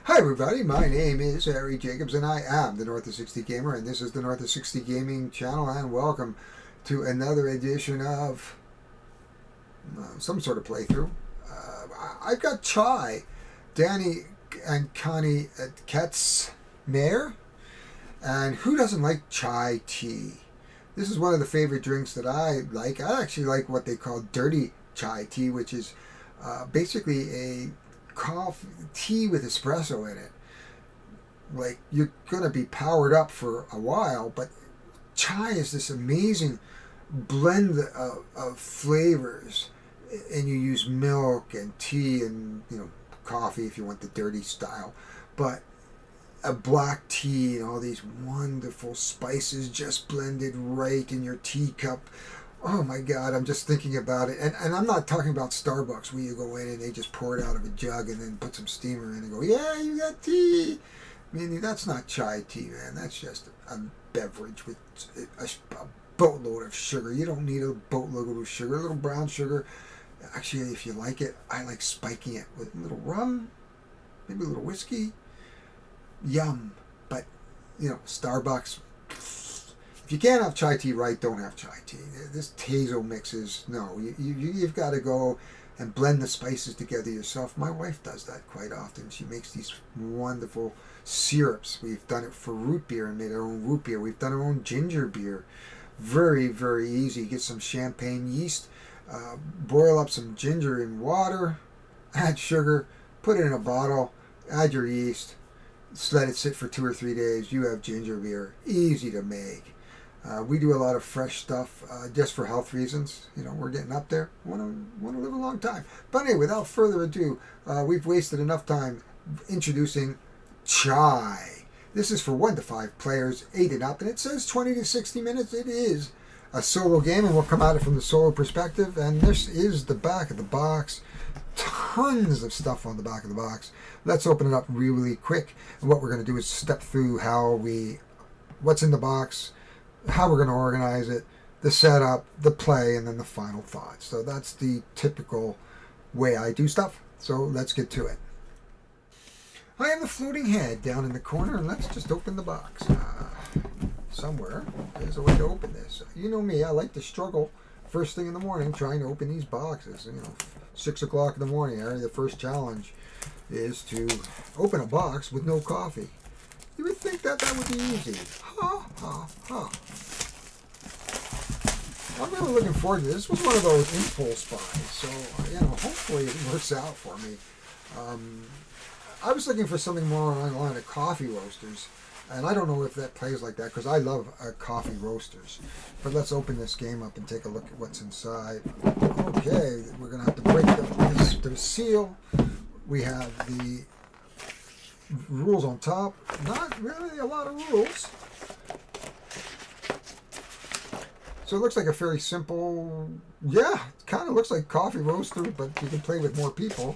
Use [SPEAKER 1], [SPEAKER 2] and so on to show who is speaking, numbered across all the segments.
[SPEAKER 1] Hi everybody, my name is Harry Jacobs and I am the North of 60 Gamer, and this is the North of 60 Gaming channel, and welcome to another edition of some sort of playthrough. I've got Chai, Danny and Connie at Katzmeier, and who doesn't like chai tea? This is one of the favorite drinks that I like. I actually like what they call dirty chai tea, which is basically a coffee tea with espresso in it. Like, you're gonna be powered up for a while, but chai is this amazing blend of flavors, and you use milk and tea and coffee if you want the dirty style, but a black tea and all these wonderful spices just blended right in your teacup. Oh my God, I'm just thinking about it. And I'm not talking about Starbucks where you go in and they just pour it out of a jug and then put some steamer in and go, yeah, you got tea. I mean, that's not chai tea, man. That's just a beverage with a boatload of sugar. You don't need a boatload of sugar. A little brown sugar. Actually, if you like it, I like spiking it with a little rum, maybe a little whiskey. Yum. But, Starbucks, if you can't have chai tea right, don't have chai tea. This Tezo mixes, no. You've got to go and blend the spices together yourself. My wife does that quite often. She makes these wonderful syrups. We've done it for root beer and made our own root beer. We've done our own ginger beer. Very, very easy. Get some champagne yeast, boil up some ginger in water, add sugar, put it in a bottle, add your yeast, just let it sit for 2 or 3 days. You have ginger beer. Easy to make. We do a lot of fresh stuff just for health reasons. We're getting up there. Want to live a long time. But anyway, without further ado, we've wasted enough time introducing Chai. This is for 1 to 5 players, 8 and up, and it says 20 to 60 minutes. It is a solo game, and we'll come at it from the solo perspective. And this is the back of the box. Tons of stuff on the back of the box. Let's open it up really quick. And what we're going to do is step through what's in the box, how we're going to organize it, the setup, the play, and then the final thoughts. So that's the typical way I do stuff. So let's get to it. I have the floating head down in the corner, and let's just open the box. Somewhere there's a way to open this. You know me, I like to struggle first thing in the morning trying to open these boxes. 6 o'clock in the morning, the first challenge is to open a box with no coffee. You would think that would be easy. Ha, ha, ha. I'm really looking forward to this. This was one of those impulse buys, so, hopefully it works out for me. I was looking for something more along the line of coffee roasters, and I don't know if that plays like that, because I love coffee roasters. But let's open this game up and take a look at what's inside. Okay, we're going to have to break the seal. We have the rules on top. Not really a lot of rules. So it looks like a very simple, it kind of looks like coffee roaster, but you can play with more people.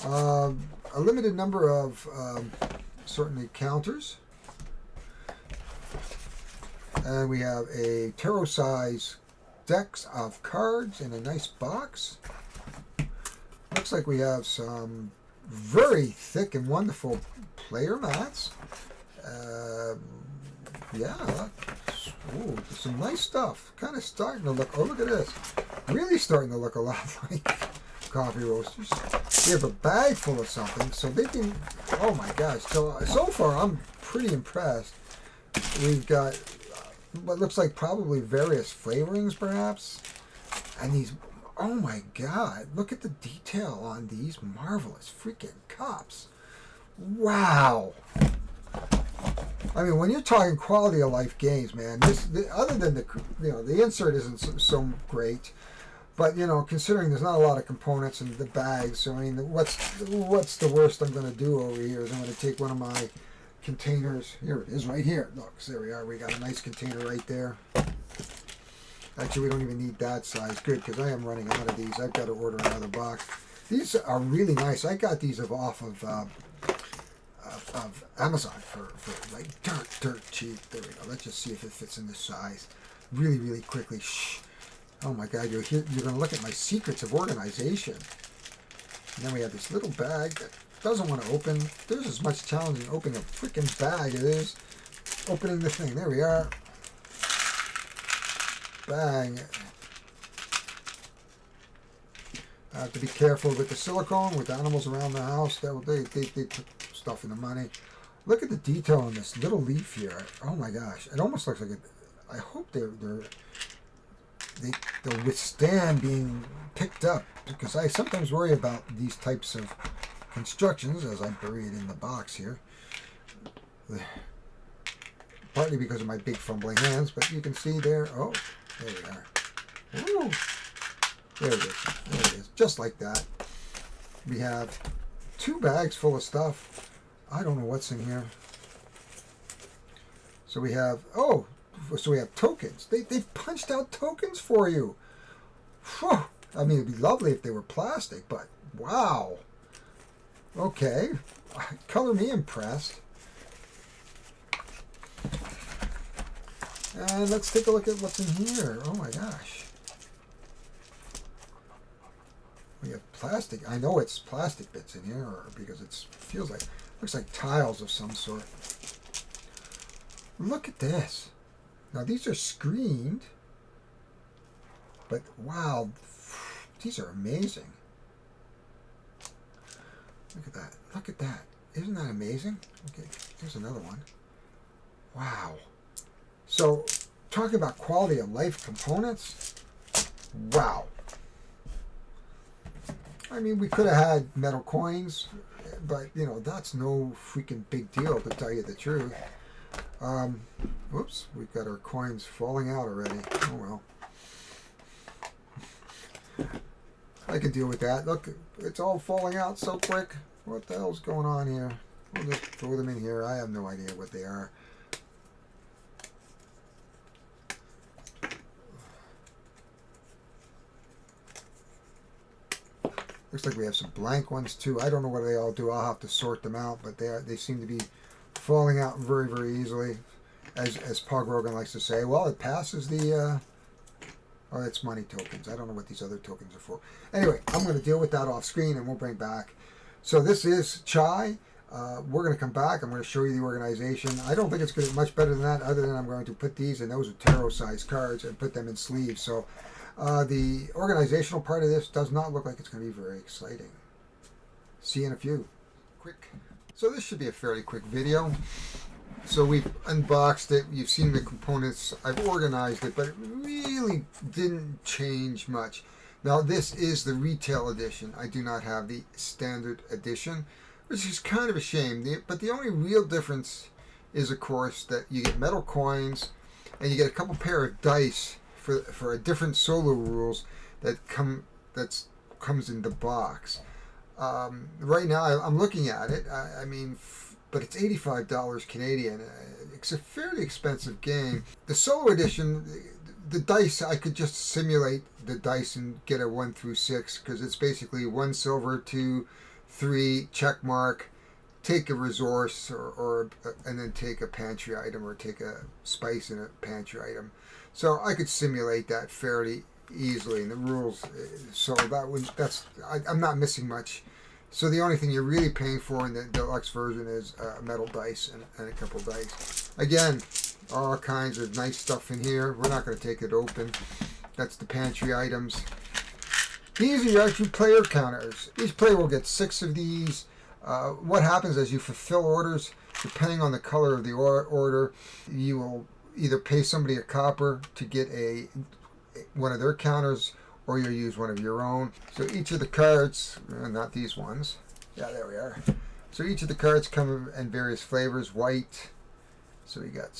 [SPEAKER 1] A limited number of certainly counters. And we have a tarot size decks of cards in a nice box. Looks like we have some very thick and wonderful player mats. Some nice stuff. Kind of starting to look, look at this. Really starting to look a lot like coffee roasters. We have a bag full of something, so they can, oh my gosh. So far I'm pretty impressed. We've got what looks like probably various flavorings perhaps. And these, oh my God, look at the detail on these marvelous freaking cups. Wow. I mean, when you're talking quality of life games, man, other than the insert isn't so great, but considering there's not a lot of components in the bags, so I mean, what's the worst I'm going to do over here is I'm going to take one of my containers. Here it is, right here. Look, there we are. We got a nice container right there. Actually, we don't even need that size. Good, because I am running out of these. I've got to order another box. These are really nice. I got these off of Amazon for like dirt cheap. There we go. Let's just see if it fits in this size. Really, really quickly. Shh. Oh my God, you're going to look at my secrets of organization. And then we have this little bag that doesn't want to open. There's as much challenge in opening a freaking bag as it is opening the thing. There we are. Bang. I have to be careful with the silicone, with the animals around the house. They put stuff in the money. Look at the detail on this little leaf here. Oh my gosh. It almost looks like it. I hope they'll withstand being picked up, because I sometimes worry about these types of constructions as I bury it in the box here. Partly because of my big fumbling hands, but you can see there. Oh, there we are. Ooh. There it is. There it is. Just like that. We have 2 bags full of stuff. I don't know what's in here. So we have, so we have tokens. They've punched out tokens for you. Whew. I mean, it'd be lovely if they were plastic, but wow. Okay. Color me impressed. And let's take a look at what's in here. Oh my gosh. We have plastic. I know it's plastic bits in here, because it feels like, looks like tiles of some sort. Look at this. Now these are screened, but wow, these are amazing. Look at that. Look at that. Isn't that amazing? Okay, here's another one. Wow. So, talking about quality of life components, wow. I mean, we could have had metal coins, but, you know, that's no freaking big deal, to tell you the truth. Whoops, we've got our coins falling out already. Oh well. I can deal with that. Look, it's all falling out so quick. What the hell's going on here? We'll just throw them in here. I have no idea what they are. Looks like we have some blank ones too. I don't know what they all do. I'll have to sort them out, but they seem to be falling out very, very easily. As Paul Grogan likes to say, well, it passes the oh, it's money tokens. I don't know what these other tokens are for. Anyway, I'm going to deal with that off screen and we'll bring back. So this is Chai. We're going to come back. I'm going to show you the organization. I don't think it's going to be much better than that, other than I'm going to put these, and those are tarot-sized cards, and put them in sleeves. So the organizational part of this does not look like it's going to be very exciting. See you in a few. Quick. So this should be a fairly quick video. So we've unboxed it. You've seen the components. I've organized it, but it really didn't change much. Now this is the retail edition. I do not have the standard edition, which is kind of a shame. But the only real difference is, of course, that you get metal coins and you get a couple pair of dice for a different solo rules that comes in the box. Right now I'm looking at it. I mean, but it's $85 Canadian. It's a fairly expensive game. The solo edition, the dice, I could just simulate the dice and get a 1 through 6, because it's basically 1 silver, 2, 3, check mark, take a resource, and then take a pantry item, or take a spice in a pantry item. So I could simulate that fairly easily in the rules. So I'm not missing much. So the only thing you're really paying for in the deluxe version is metal dice and a couple dice. Again, all kinds of nice stuff in here. We're not going to take it open. That's the pantry items. These are your actual player counters. Each player will get 6 of these. What happens as you fulfill orders, depending on the color of the order, you will either pay somebody a copper to get one of their counters, or you'll use one of your own. So each of the cards, not these ones, yeah, there we are. So each of the cards come in various flavors. White, so we got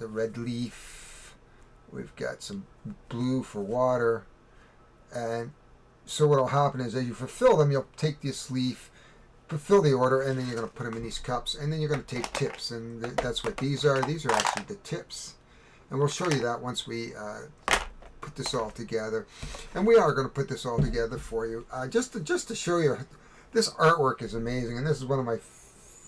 [SPEAKER 1] the red leaf, we've got some blue for water, and so what will happen is, as you fulfill them, you'll take this leaf, fulfill the order, and then you're going to put them in these cups, and then you're going to take tips, and that's what these are. These are actually the tips, and we'll show you that once we put this all together. And we are going to put this all together for you, just to show you. This artwork is amazing, and this is one of my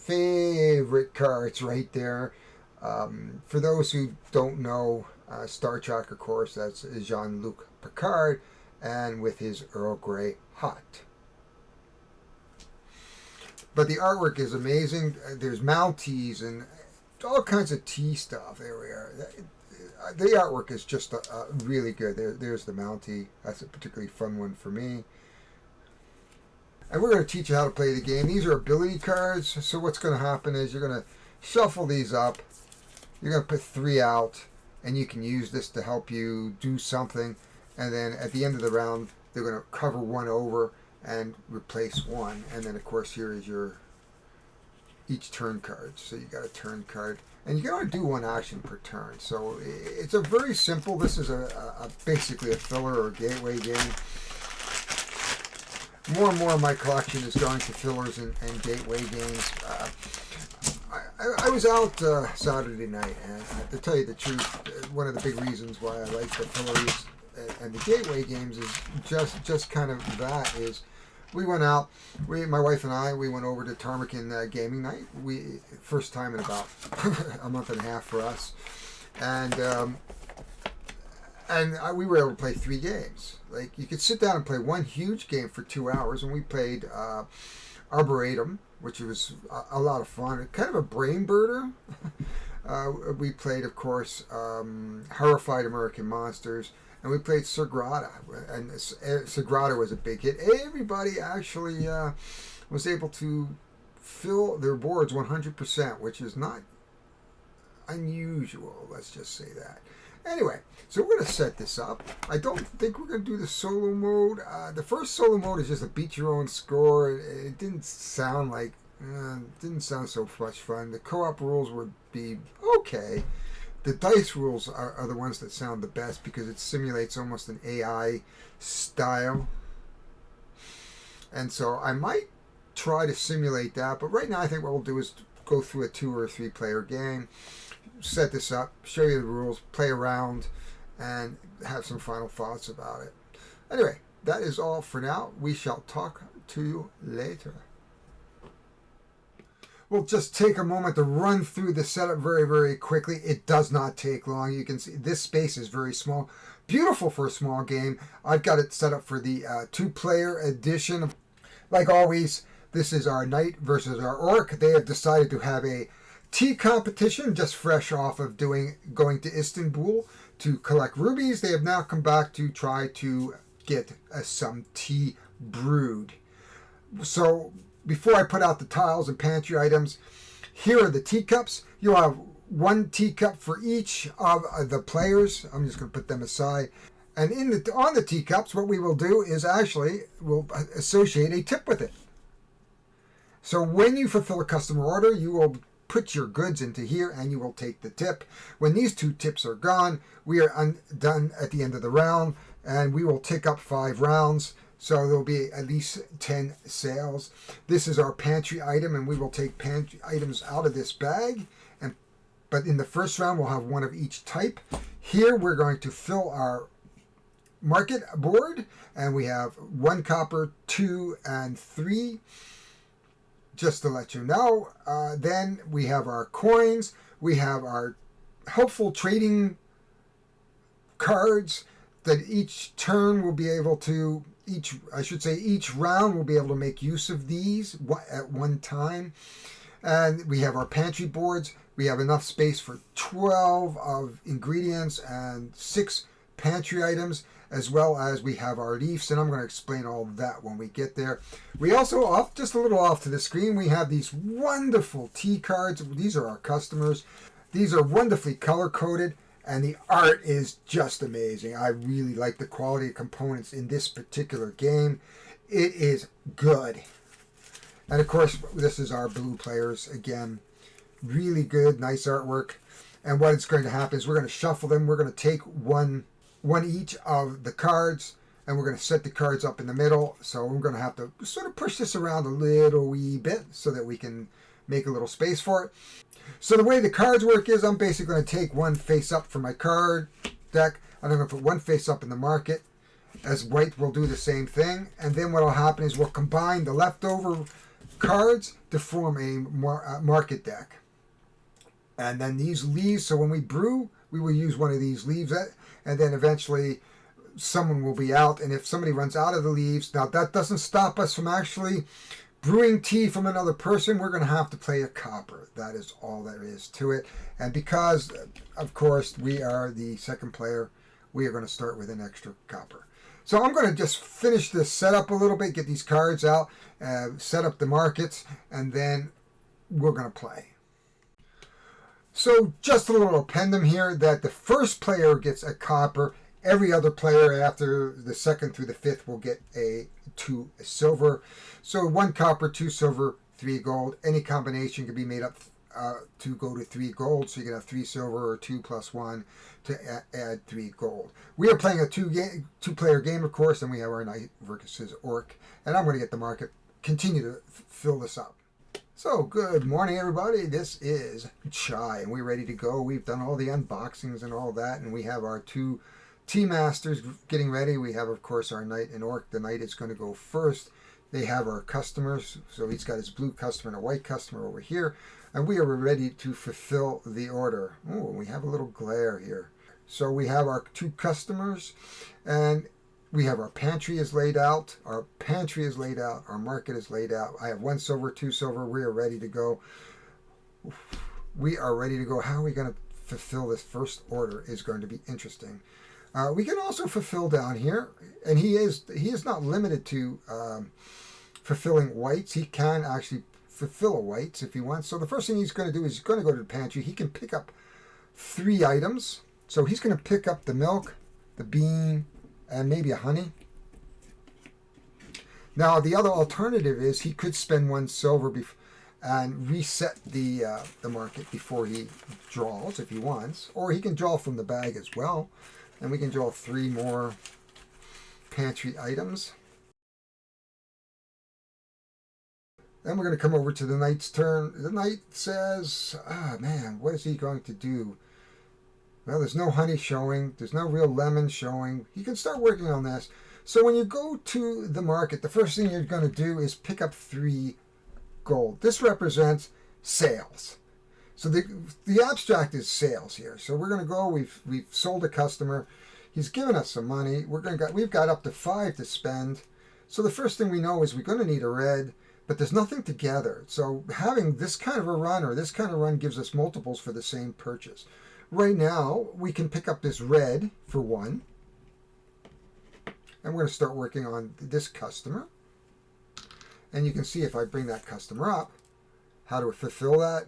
[SPEAKER 1] favorite cards right there. For those who don't know, Star Trek, of course, that's Jean-Luc Picard, and with his Earl Grey hot. But the artwork is amazing. There's Mounties and all kinds of tea stuff. There we are. The artwork is just really good. There's the Mountie. That's a particularly fun one for me. And we're going to teach you how to play the game. These are ability cards. So what's going to happen is you're going to shuffle these up. You're going to put 3 out. And you can use this to help you do something. And then at the end of the round, they're going to cover 1 over and replace 1. And then, of course, here is your each turn card. So you got a turn card. And you can only do 1 action per turn. So it's a very simple, this is basically a filler or gateway game. More and more of my collection is going to fillers and gateway games. I was out Saturday night, and to tell you the truth, one of the big reasons why I like the fillers and the gateway games is just kind of that is we went out, my wife and I, we went over to Ptarmigan Gaming Night. First time in about a month and a half for us, and we were able to play 3 games. Like, you could sit down and play one huge game for 2 hours, and we played Arboretum, which was a lot of fun. Kind of a brain burner. We played, of course, Horrified American Monsters, and we played Sagrada. And Sagrada was a big hit. Everybody actually was able to fill their boards 100%, which is not unusual, let's just say that. Anyway, so we're going to set this up. I don't think we're going to do the solo mode. The first solo mode is just a beat your own score. It didn't sound so much fun. The co-op rules would be okay. The dice rules are the ones that sound the best because it simulates almost an AI style. And so I might try to simulate that, but right now I think what we'll do is go through a 2 or 3 player game, set this up, show you the rules, play around, and have some final thoughts about it. Anyway, that is all for now. We shall talk to you later. We'll just take a moment to run through the setup very, very quickly. It does not take long. You can see this space is very small. Beautiful for a small game. I've got it set up for the 2-player edition. Like always, this is our knight versus our orc. They have decided to have a tea competition, just fresh off of going to Istanbul to collect rubies. They have now come back to try to get some tea brewed. So before I put out the tiles and pantry items, here are the teacups. You'll have 1 teacup for each of the players. I'm just going to put them aside. And on the teacups, what we will do is we'll associate a tip with it. So when you fulfill a customer order, you will put your goods into here and you will take the tip. When these 2 tips are gone, we are done at the end of the round, and we will tick up 5 rounds. So there'll be at least 10 sales. This is our pantry item, and we will take pantry items out of this bag. But in the first round, we'll have 1 of each type. Here we're going to fill our market board, and we have 1 copper, 2, and 3. Just to let you know. Then we have our coins. We have our helpful trading cards that each turn will be able to, each round will be able to make use of these at one time. And we have our pantry boards. We have enough space for 12 of ingredients and 6 pantry items, as well as we have our leaves, and I'm going to explain all that when we get there. We also, just a little off to the screen, we have these wonderful tea cards. These are our customers. These are wonderfully color-coded, and the art is just amazing. I really like the quality of components in this particular game. It is good. And of course, this is our blue players. Again, really good, nice artwork. And what is going to happen is we're going to shuffle them. We're going to take one each of the cards, and we're going to set the cards up in the middle. So we're going to have to sort of push this around a little wee bit so that we can make a little space for it. So the way the cards work is I'm basically going to take 1 face up from my card deck, and I'm going to put 1 face up in the market, as white will do the same thing. And then what will happen is we'll combine the leftover cards to form a market deck. And then these leaves, so when we brew, we will use 1 of these leaves, and then eventually someone will be out. And if somebody runs out of the leaves, now that doesn't stop us from actually brewing tea from another person, we're going to have to play a copper. That is all there is to it. And because, of course, we are the second player, we are going to start with an extra copper. So I'm going to just finish this setup a little bit, get these cards out, set up the markets, and then we're going to play. So just a little appendum here that the first player gets a copper. Every other player after the second through the fifth will get a 2 silver. So 1 copper, 2 silver, 3 gold. Any combination can be made up to go to 3 gold. So you can have 3 silver or 2 plus 1 to add 3 gold. We are playing a two-player game, of course, and we have our knight versus orc. And I'm going to get the market, continue to fill this up. So, good morning, everybody. This is Chai, and we're ready to go. We've done all the unboxings and all that, and we have our 2 Tea Masters getting ready. We have, of course, our knight and orc. The knight is going to go first. They have our customers, so he's got his blue customer and a white customer over here, and we are ready to fulfill the order. Oh, we have a little glare here. So we have our 2 customers, and we have our pantry is laid out. Our pantry is laid out. Our market is laid out. I have 1 silver, 2 silver. We are ready to go. We are ready to go. How are we going to fulfill this first order is going to be interesting. We can also fulfill down here, and he is not limited to fulfilling whites. He can actually fulfill a whites if he wants. So the first thing he's going to do is he's going to go to the pantry. He can pick up 3 items. So he's going to pick up the milk, the bean, and maybe a honey. Now the other alternative is he could spend 1 silver and reset the market before he draws if he wants, or he can draw from the bag as well, and we can draw 3 more pantry items. Then we're going to come over to the knight's turn. The knight says, man, what is he going to do? Well, there's no honey showing. There's no real lemon showing. He can start working on this. So when you go to the market, the first thing you're going to do is pick up 3 gold. This represents sales. So the abstract is sales here. So we're going to go. We've sold a customer. He's given us some money. We've got up to 5 to spend. So the first thing we know is we're going to need a red, but there's nothing to gather. So having this kind of a run or this kind of run gives us multiples for the same purchase. Right now, we can pick up this red for 1. And we're going to start working on this customer. And you can see if I bring that customer up, how to fulfill that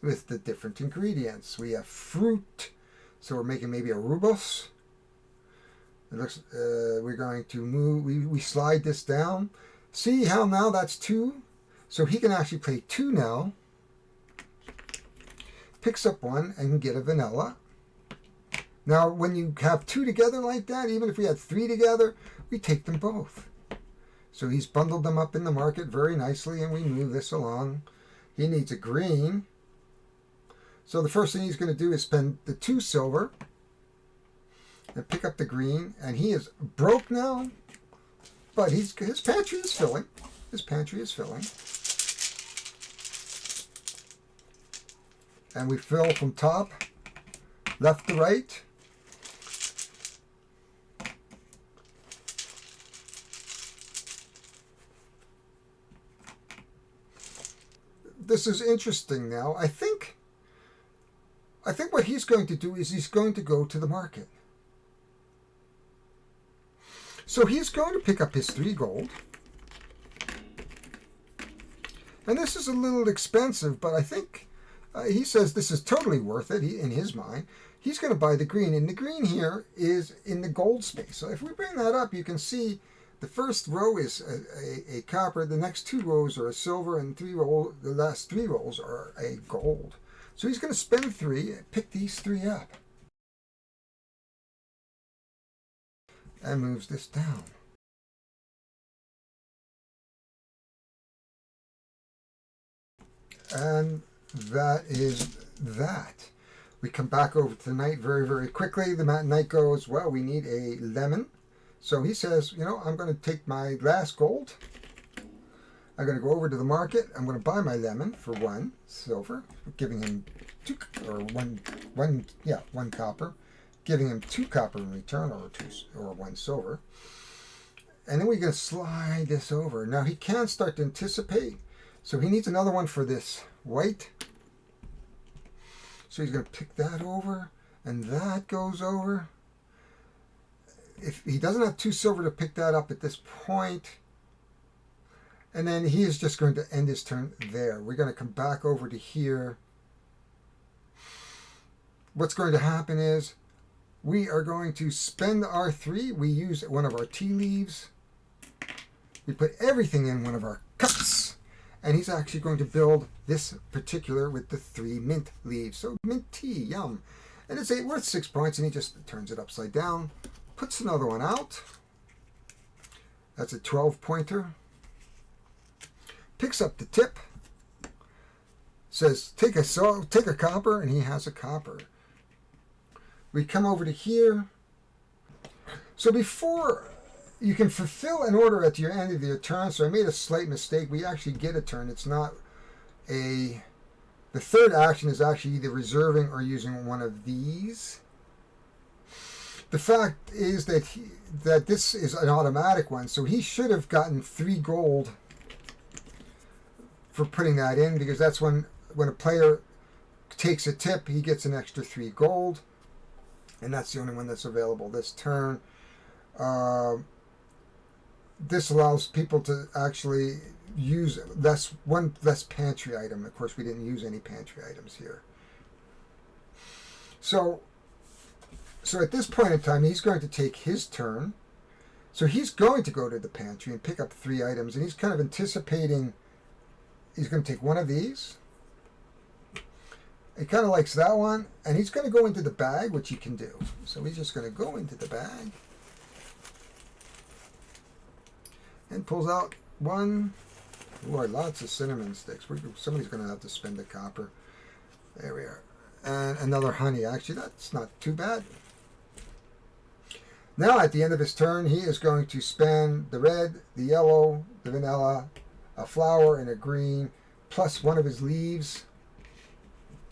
[SPEAKER 1] with the different ingredients. We have fruit. So we're making maybe a rubus. It looks, we're going to move, we slide this down. See how now that's 2? So he can actually play 2 now. Picks up 1 and can get a vanilla. Now, when you have 2 together like that, even if we had 3 together, we take them both. So he's bundled them up in the market very nicely, and we move this along. He needs a green. So the first thing he's going to do is spend the 2 silver and pick up the green. And he is broke now, but his pantry is filling. His pantry is filling. And we fill from top, left to right. This is interesting now. I think what he's going to do is he's going to go to the market. So he's going to pick up his 3 gold. And this is a little expensive, but I think he says this is totally worth it in his mind. He's going to buy the green, and the green here is in the gold space. So if we bring that up, you can see the first row is a copper, the next 2 rows are a silver, and the last 3 rows are a gold. So he's going to spend 3 and pick these 3 up. And moves this down. And that is that. We come back over to the knight very, very quickly. The knight goes, well, we need a lemon. So he says, I'm going to take my last gold. I'm going to go over to the market. I'm going to buy my lemon for 1 silver, giving him 2 or 1 copper, giving him 2 copper in return, or 1 silver. And then we're going to slide this over. Now he can start to anticipate. So he needs another one for this white. So he's going to pick that over. And that goes over. If he doesn't have 2 silver to pick that up at this point. And then he is just going to end his turn there. We're going to come back over to here. What's going to happen is we are going to spend our 3. We use one of our tea leaves. We put everything in one of our cups. And he's actually going to build this particular with the 3 mint leaves. So mint tea, yum. And it's worth 6 points, and he just turns it upside down. Puts another one out. That's a 12-pointer. Picks up the tip. Says, take a copper, and he has a copper. We come over to here. So before you can fulfill an order at your end of your turn, so I made a slight mistake. We actually get a turn. It's not a... The third action is actually either reserving or using one of these. The fact is that this is an automatic one, so he should have gotten 3 gold for putting that in, because that's when a player takes a tip, he gets an extra 3 gold, and that's the only one that's available this turn. This allows people to actually use one less pantry item. Of course, we didn't use any pantry items here. So at this point in time, he's going to take his turn. So he's going to go to the pantry and pick up 3 items, and he's kind of anticipating. He's going to take one of these. He kind of likes that one, and he's going to go into the bag, which he can do. So he's just going to go into the bag and pulls out 1. Boy, lots of cinnamon sticks. Somebody's going to have to spend a copper. There we are. And another honey. Actually, that's not too bad. Now, at the end of his turn, he is going to spend the red, the yellow, the vanilla, a flower, and a green, plus one of his leaves.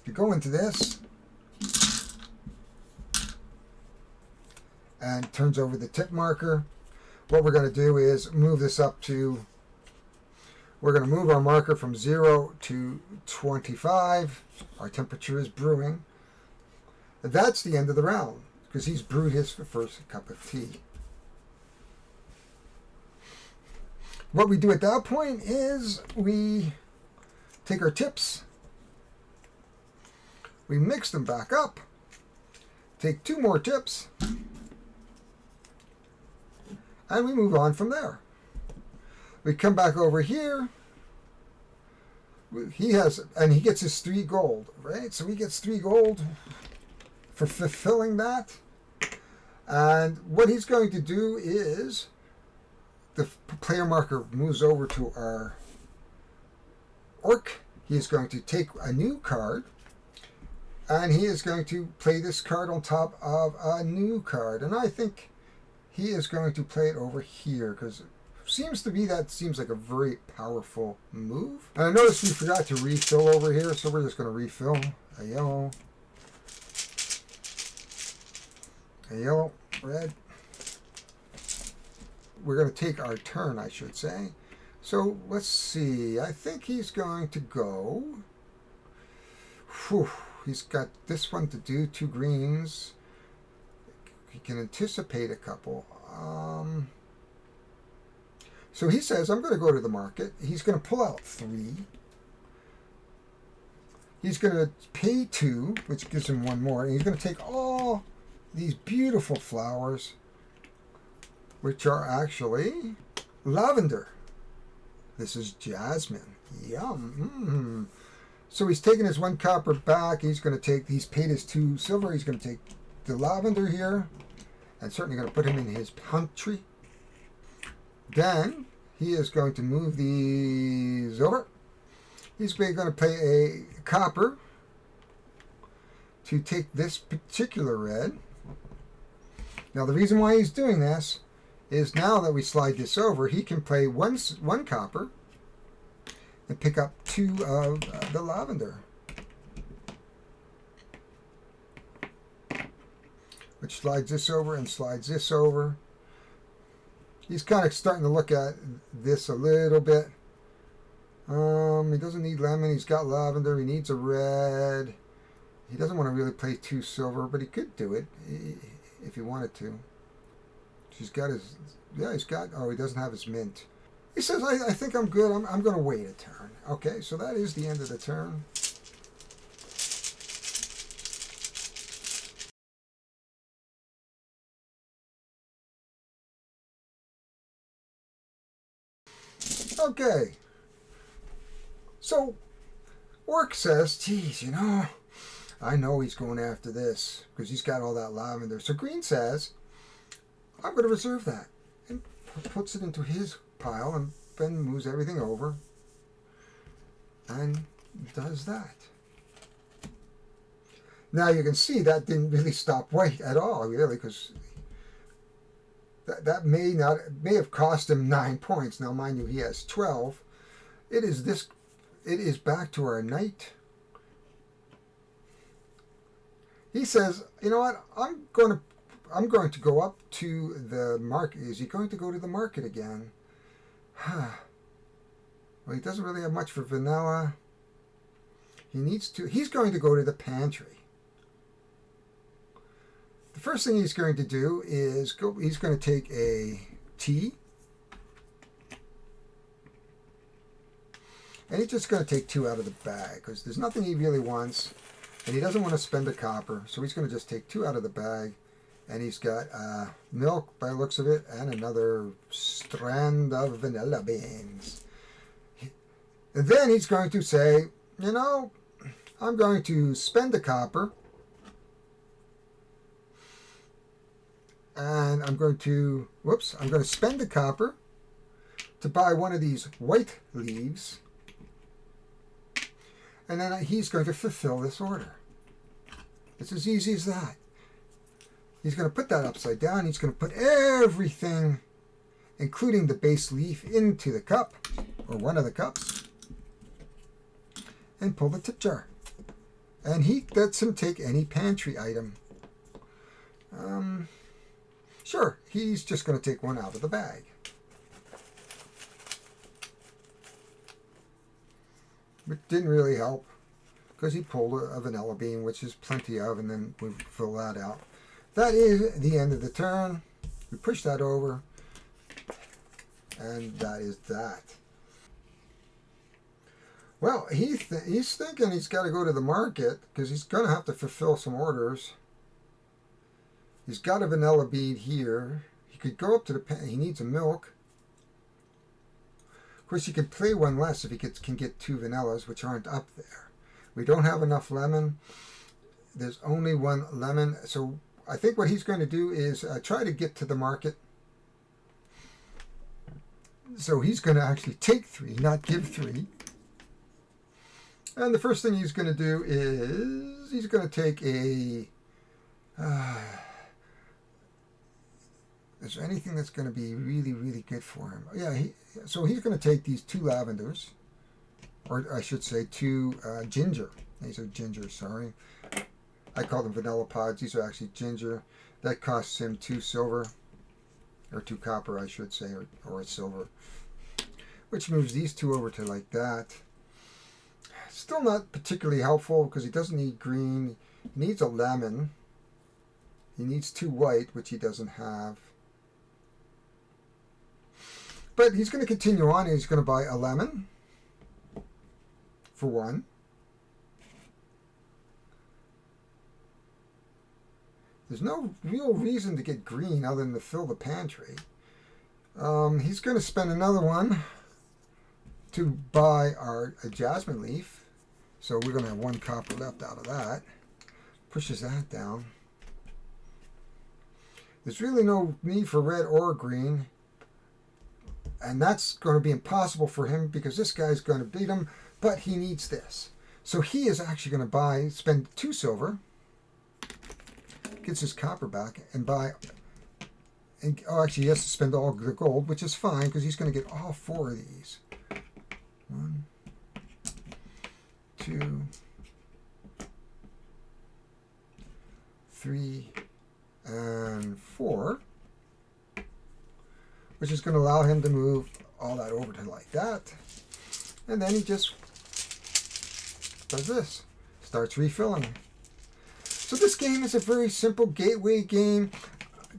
[SPEAKER 1] You go into this and turns over the tip marker. What we're going to do is move this up to... We're going to move our marker from 0 to 25. Our temperature is brewing. And that's the end of the round, because he's brewed his first cup of tea. What we do at that point is we take our tips, we mix them back up, take 2 more tips, and we move on from there. We come back over here. He gets his 3 gold, right? So he gets 3 gold for fulfilling that. And what he's going to do is the player marker moves over to our orc. He is going to take a new card, and he is going to play this card on top of a new card. And I think he is going to play it over here, because seems like a very powerful move. And I noticed we forgot to refill over here, so we're just going to refill a yellow, red. We're going to take our turn, I should say. So let's see. I think he's going to go. Whew, he's got this one to do, 2 greens. He can anticipate a couple. So he says, I'm going to go to the market. He's going to pull out 3. He's going to pay 2, which gives him 1 more. And he's going to take all these beautiful flowers, which are actually lavender. This is jasmine. Yum. So he's taking his 1 copper back. He's paid his 2 silver. He's going to take the lavender here, and certainly going to put him in his pantry. Then he is going to move these over. He's going to pay a copper to take this particular red. Now the reason why he's doing this is now that we slide this over, he can play one copper and pick up 2 of the lavender, which slides this over and slides this over. He's kind of starting to look at this a little bit. He doesn't need lemon. He's got lavender. He needs a red. He doesn't want to really play 2 silver, but he could do it if he wanted to. He's got his... Yeah, he's got... Oh, he doesn't have his mint. He says, I think I'm good. I'm going to wait a turn. Okay, so that is the end of the turn. Okay. So, Orc says, geez, I know he's going after this because he's got all that lavender. So Green says, I'm going to reserve that. And puts it into his pile and then moves everything over and does that. Now you can see that didn't really stop White at all, really, because that may have cost him 9 points. Now, mind you, he has 12. It is back to our knight. He says, you know what? I'm going to go up to the market. Is he going to go to the market again? Well, he doesn't really have much for vanilla. He's going to go to the pantry. The first thing he's going to do is he's going to take a tea. And he's just going to take 2 out of the bag because there's nothing he really wants. And he doesn't want to spend a copper. So he's going to just take 2 out of the bag. And he's got milk by the looks of it and another strand of vanilla beans. And then he's going to say, I'm going to spend a copper. And I'm going to spend a copper to buy one of these white leaves. And then he's going to fulfill this order. It's as easy as that. He's going to put that upside down. He's going to put everything, including the base leaf, into the cup, or one of the cups, and pull the tip jar. And he lets him take any pantry item. Sure, he's just going to take 1 out of the bag. It didn't really help because he pulled a vanilla bean, which is plenty of, and then we fill that out. That is the end of the turn. We push that over, and that is that. Well, he's thinking he's got to go to the market because he's going to have to fulfill some orders. He's got a vanilla bean here. He could go up to the pen. He needs a milk. Of course, he could play 1 less if he can get 2 vanillas, which aren't up there. We don't have enough lemon. There's only 1 lemon. So I think what he's going to do is try to get to the market. So he's going to actually take 3, not give 3. And the first thing he's going to do is he's going to take a... is there anything that's going to be really, really good for him? Yeah, so he's going to take these 2 lavenders, or I should say 2 ginger. These are ginger, sorry. I call them vanilla pods. These are actually ginger. That costs him 2 silver, or 2 copper, I should say, or a silver. Which moves these 2 over to like that. Still not particularly helpful because he doesn't need green. He needs a lemon. He needs 2 white, which he doesn't have. But he's going to continue on. He's going to buy a lemon for 1. There's no real reason to get green other than to fill the pantry. He's going to spend another 1 to buy a jasmine leaf. So we're going to have 1 copper left out of that. Pushes that down. There's really no need for red or green. And that's going to be impossible for him because this guy's going to beat him, but he needs this. So he is actually going to spend 2 silver, gets his copper back, and buy... actually, he has to spend all the gold, which is fine because he's going to get all 4 of these. 1, 2, 3, and 4. which is going to allow him to move all that over to like that. And then he just does this, starts refilling. So this game is a very simple gateway game,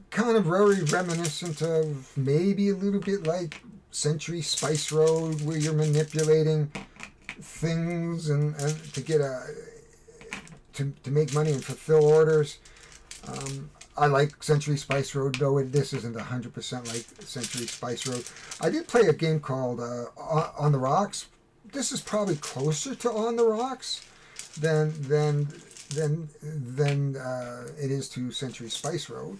[SPEAKER 1] kind of very reminiscent of maybe a little bit like Century Spice Road, where you're manipulating things and to get to make money and fulfill orders. I like Century Spice Road, though this isn't 100% like Century Spice Road. I did play a game called On the Rocks. This is probably closer to On the Rocks than it is to Century Spice Road.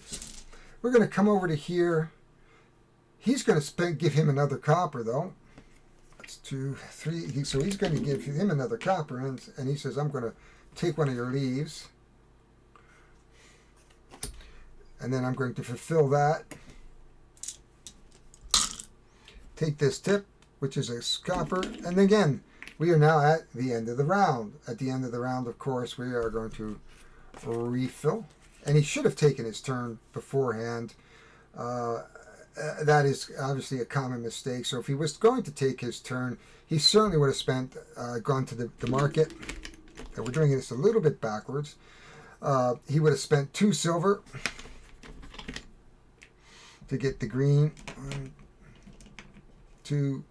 [SPEAKER 1] We're going to come over to here. He's going to give him another copper, though. That's 2, 3. So he's going to give him another copper, and he says, I'm going to take one of your leaves. And then I'm going to fulfill that. Take this tip, which is a copper. And again, we are now at the end of the round. At the end of the round, of course, we are going to refill. And he should have taken his turn beforehand. That is obviously a common mistake. So if he was going to take his turn, he certainly would have gone to the market. And we're doing this a little bit backwards. He would have spent 2 silver to get the green. 1, 2,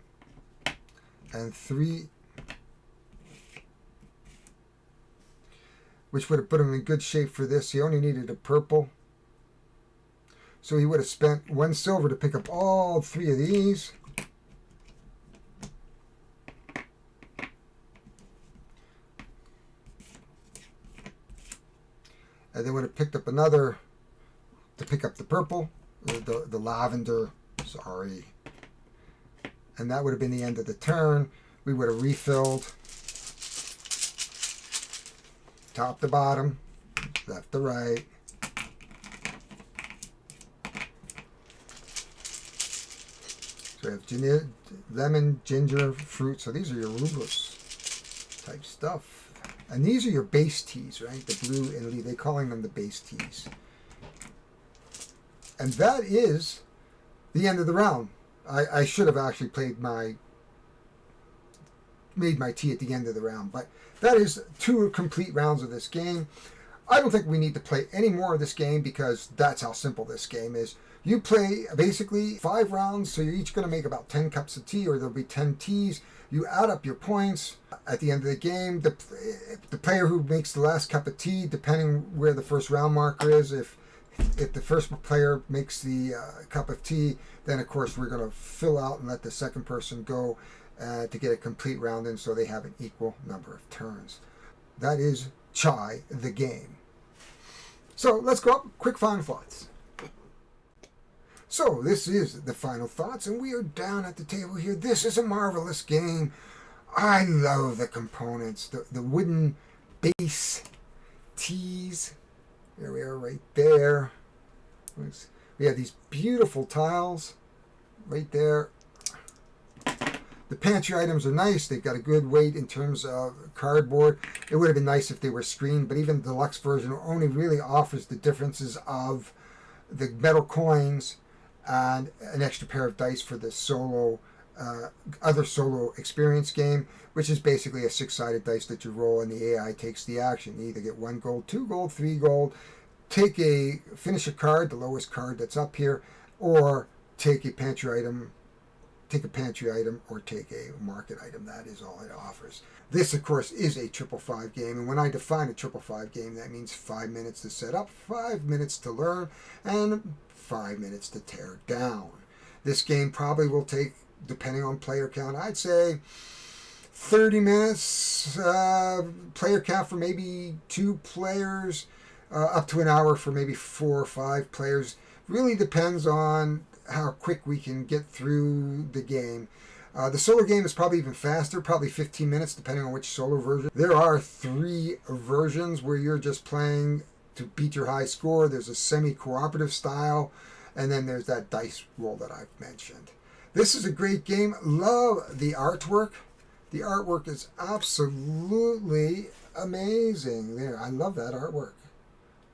[SPEAKER 1] and 3. Which would have put him in good shape for this. He only needed a purple. So he would have spent 1 silver to pick up all 3 of these. And then would have picked up another to pick up the purple, the lavender, sorry. And that would have been the end of the turn. We would have refilled top to bottom, left to right. So we have lemon, ginger, fruit. So these are your rubus type stuff. And these are your base teas, right? The blue and leaf. They're calling them the base teas. And that is the end of the round. I should have actually made my tea at the end of the round. But that is 2 complete rounds of this game. I don't think we need to play any more of this game because that's how simple this game is. You play basically 5 rounds, so you're each going to make about 10 cups of tea, or there'll be 10 teas. You add up your points. At the end of the game, the player who makes the last cup of tea, depending where the first round marker is, if the first player makes the cup of tea, then of course we're going to fill out and let the second person go to get a complete round in, so they have an equal number of turns. That is Chai, the game. So let's go up. Quick final thoughts. So this is the final thoughts, and we are down at the table here. This is a marvelous game. I love the components, the wooden base teas. There we are right there. We have these beautiful tiles right there. The pantry items are nice. They've got a good weight in terms of cardboard. It would have been nice if they were screened, but even the deluxe version only really offers the differences of the metal coins and an extra pair of dice for the other solo experience game, which is basically a 6-sided dice that you roll and the AI takes the action. You either get 1 gold, 2 gold, 3 gold, finish a card, the lowest card that's up here, or take a pantry item, or take a market item. That is all it offers. This, of course, is a 555 game, and when I define a 555 game, that means 5 minutes to set up, 5 minutes to learn, and 5 minutes to tear down. This game probably will take, depending on player count, I'd say 30 minutes, player count for maybe 2 players, up to an hour for maybe 4 or 5 players. Really depends on how quick we can get through the game. The solo game is probably even faster, probably 15 minutes, depending on which solo version. There are 3 versions where you're just playing to beat your high score. There's a semi-cooperative style, and then there's that dice roll that I've mentioned. This is a great game. Love the artwork. The artwork is absolutely amazing. There, I love that artwork.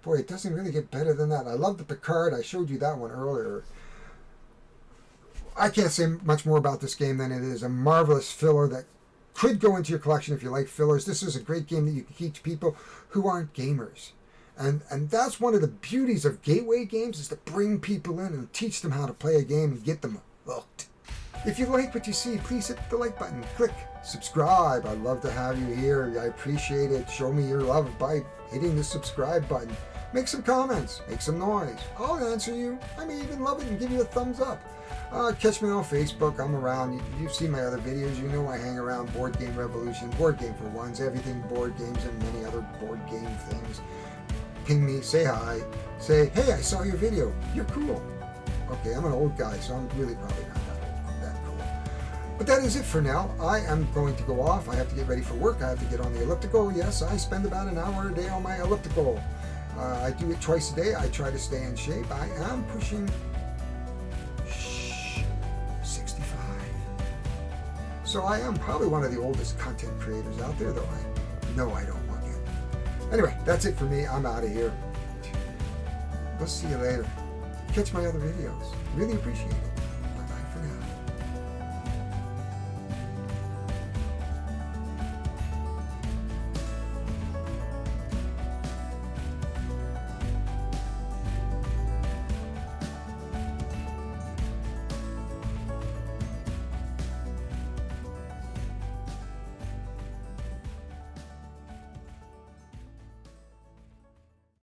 [SPEAKER 1] Boy, it doesn't really get better than that. I love the Picard. I showed you that one earlier. I can't say much more about this game than it is a marvelous filler that could go into your collection if you like fillers. This is a great game that you can teach people who aren't gamers. And that's one of the beauties of gateway games, is to bring people in and teach them how to play a game and get them hooked. If you like what you see, please hit the like button, click subscribe. I'd love to have you here. I appreciate it. Show me your love by hitting the subscribe button. Make some comments, make some noise. I'll answer you. I may even love it and give you a thumbs up. Catch me on Facebook. I'm around. You've seen my other videos. You know I hang around Board Game Revolution, Board Game for Ones, everything board games and many other board game things. Ping me, say hi, say, hey, I saw your video. You're cool. Okay, I'm an old guy, so I'm really probably not that cool. But that is it for now. I am going to go off. I have to get ready for work. I have to get on the elliptical. Yes, I spend about an hour a day on my elliptical. I do it twice a day. I try to stay in shape. I am pushing 65. So I am probably one of the oldest content creators out there, though I know I don't look it. Anyway, that's it for me. I'm out of here. We'll see you later. Catch my other videos. Really appreciate it.